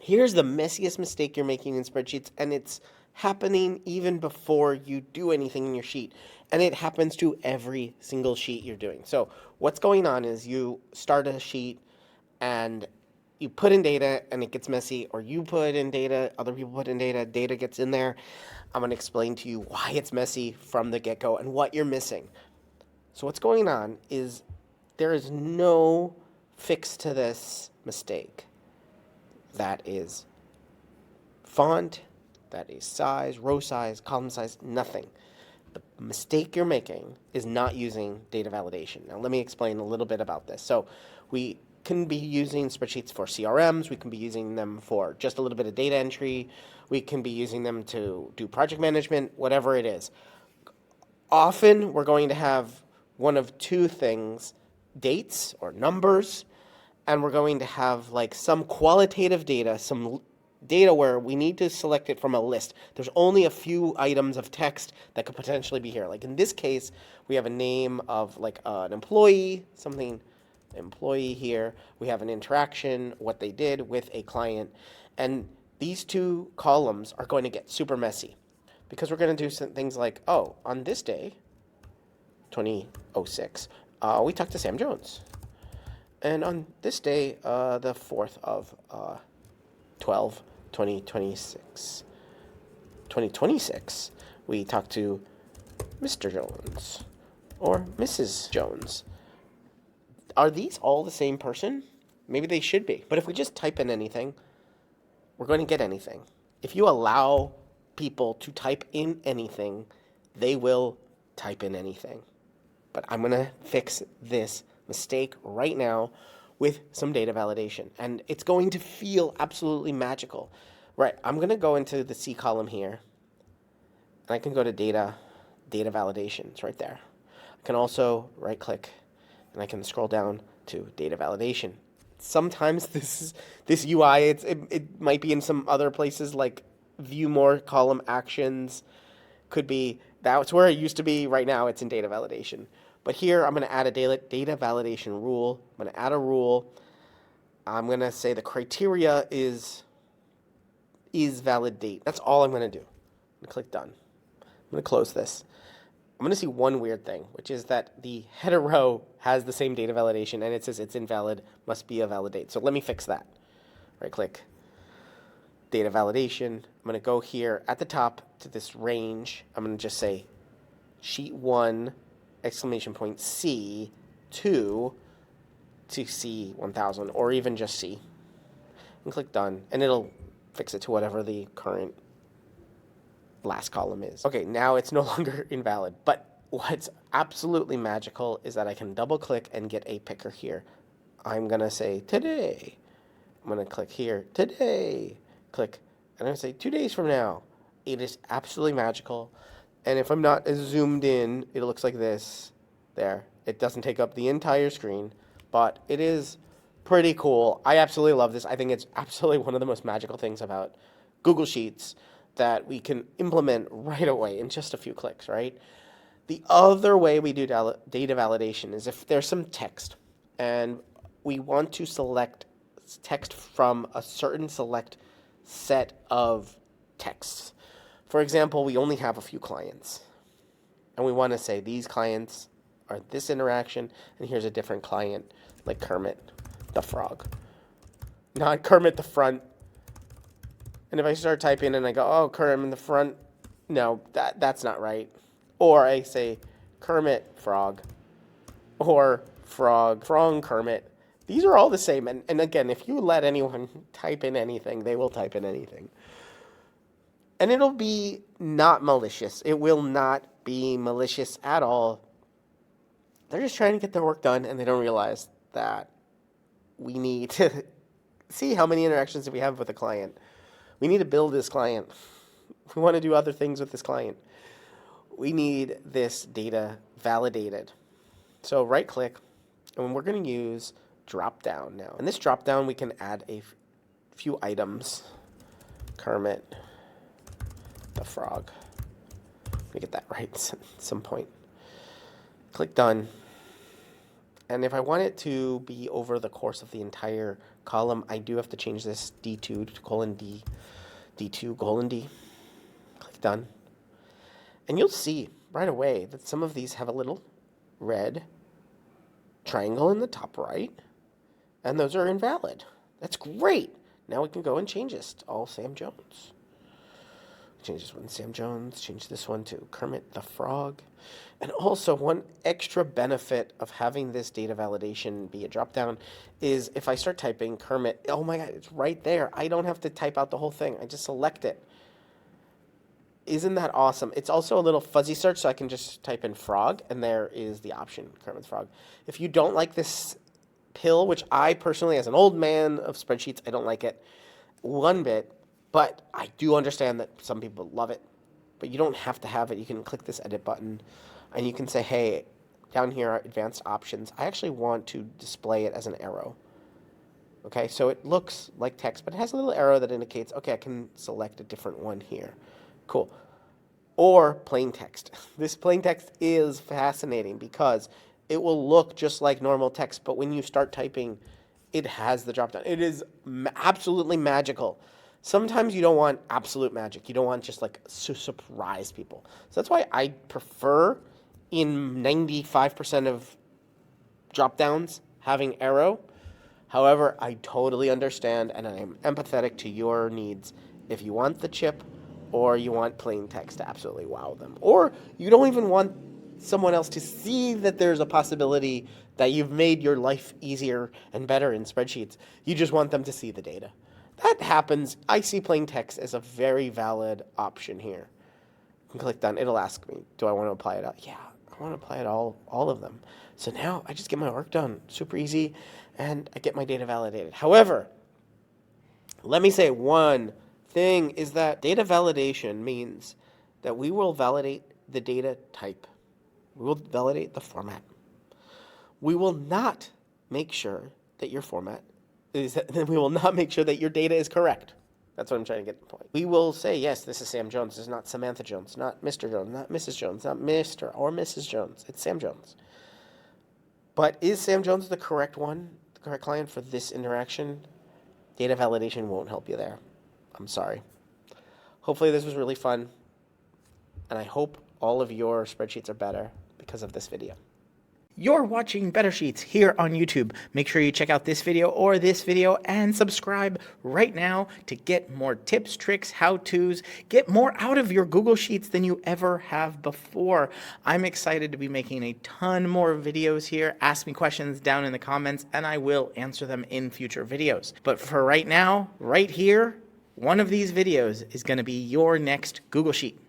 Here's the messiest mistake you're making in spreadsheets, and it's happening even before you do anything in your sheet. And it happens to every single sheet you're doing. So what's going on is you start a sheet and you put in data and it gets messy, or you put in data, other people put in data, data gets in there. I'm going to explain to you why it's messy from the get-go and what you're missing. So what's going on is there is no fix to this mistake. That is font, that is size, row size, column size, nothing. The mistake you're making is not using data validation. Now, let me explain a little bit about this. So, we can be using spreadsheets for CRMs, we can be using them for just a little bit of data entry, we can be using them to do project management, whatever it is. Often, we're going to have one of two things: dates or numbers, and we're going to have like some qualitative data, some data where we need to select it from a list. There's only a few items of text that could potentially be here. Like in this case, we have a name of like an employee, something employee here. We have an interaction, what they did with a client. And these two columns are going to get super messy because we're going to do some things like, oh, on this day, 2006, we talked to Sam Jones. And on this day, the 4th of 12, 2026, we talked to Mr. Jones or Mrs. Jones. Are these all the same person? Maybe they should be. But if we just type in anything, we're going to get anything. If you allow people to type in anything, they will type in anything. But I'm going to fix this mistake right now with some data validation. And it's going to feel absolutely magical. Right, I'm going to go into the C column here. And I can go to data validation. It's right there. I can also right click and I can scroll down to data validation. Sometimes this UI, it might be in some other places like view more column actions. Could be, that's where it used to be. Right now it's in data validation. But here I'm going to add a data validation rule. I'm going to add a rule. I'm going to say the criteria is valid date. That's all I'm going to do. I'm going to click done. I'm going to close this. I'm going to see one weird thing, which is that the header row has the same data validation and it says it's invalid, must be a valid date. So let me fix that. Right click, data validation. I'm going to go here at the top to this range. I'm going to just say sheet 1 exclamation point C 2 to C 1000, or even just C, and click done, and it'll fix it to whatever the current last column is. Okay, now it's no longer invalid, but what's absolutely magical is that I can double click and get a picker here. I'm gonna say today. I'm gonna click here, today, click, and I'm gonna say 2 days from now. It is absolutely magical. And if I'm not as zoomed in, it looks like this. There. It doesn't take up the entire screen, but it is pretty cool. I absolutely love this. I think it's absolutely one of the most magical things about Google Sheets that we can implement right away in just a few clicks, right? The other way we do data validation is if there's some text and we want to select text from a certain select set of texts. For example, we only have a few clients, and we want to say these clients are this interaction, and here's a different client, like Kermit the Frog. Not Kermit the Front. And if I start typing and I go, oh, Kermit the Front, no, that's not right. Or I say Kermit Frog, or Frog Kermit. These are all the same. And again, if you let anyone type in anything, they will type in anything. And it'll be not malicious. It will not be malicious at all. They're just trying to get their work done, and they don't realize that we need to see how many interactions we have with a client. We need to build this client. We want to do other things with this client. We need this data validated. So right click, and we're going to use Dropdown now. In this Dropdown, we can add a few items. Kermit the Frog. Let me get that right at some point. Click done. And if I want it to be over the course of the entire column, I do have to change this D2 to colon D, D2 colon D. Click done. And you'll see right away that some of these have a little red triangle in the top right, and those are invalid. That's great. Now we can go and change this to all Sam Jones. Change this one to Sam Jones, change this one to Kermit the Frog. And also, one extra benefit of having this data validation be a dropdown is if I start typing Kermit, oh my God, it's right there. I don't have to type out the whole thing. I just select it. Isn't that awesome? It's also a little fuzzy search, so I can just type in frog, and there is the option, Kermit's Frog. If you don't like this pill, which I personally, as an old man of spreadsheets, I don't like it one bit, but I do understand that some people love it. But you don't have to have it. You can click this edit button, and you can say, hey, down here are advanced options. I actually want to display it as an arrow. Okay, so it looks like text, but it has a little arrow that indicates, okay, I can select a different one here. Cool. Or plain text. This plain text is fascinating because it will look just like normal text, but when you start typing, it has the dropdown. It is absolutely magical. Sometimes you don't want absolute magic. You don't want just like to surprise people. So that's why I prefer in 95% of dropdowns having arrow. However, I totally understand and I am empathetic to your needs. If you want the chip, or you want plain text to absolutely wow them. Or you don't even want someone else to see that there's a possibility that you've made your life easier and better in spreadsheets. You just want them to see the data. That happens. I see plain text as a very valid option here. You can click done. It'll ask me, do I want to apply it? Yeah, I want to apply it all of them. So now I just get my work done. Super easy. And I get my data validated. However, let me say one thing is that data validation means that we will validate the data type. We will validate the format. We will not make sure that your format is, we will not make sure that your data is correct. That's what I'm trying to get at the point. We will say, yes, this is Sam Jones. This is not Samantha Jones, not Mr. Jones, not Mrs. Jones, not Mr. or Mrs. Jones. It's Sam Jones. But is Sam Jones the correct one, the correct client for this interaction? Data validation won't help you there. I'm sorry. Hopefully this was really fun, and I hope all of your spreadsheets are better because of this video. You're watching Better Sheets here on YouTube. Make sure you check out this video or this video and subscribe right now to get more tips, tricks, how-tos, get more out of your Google Sheets than you ever have before. I'm excited to be making a ton more videos here. Ask me questions down in the comments, and I will answer them in future videos. But for right now, right here, one of these videos is going to be your next Google Sheet.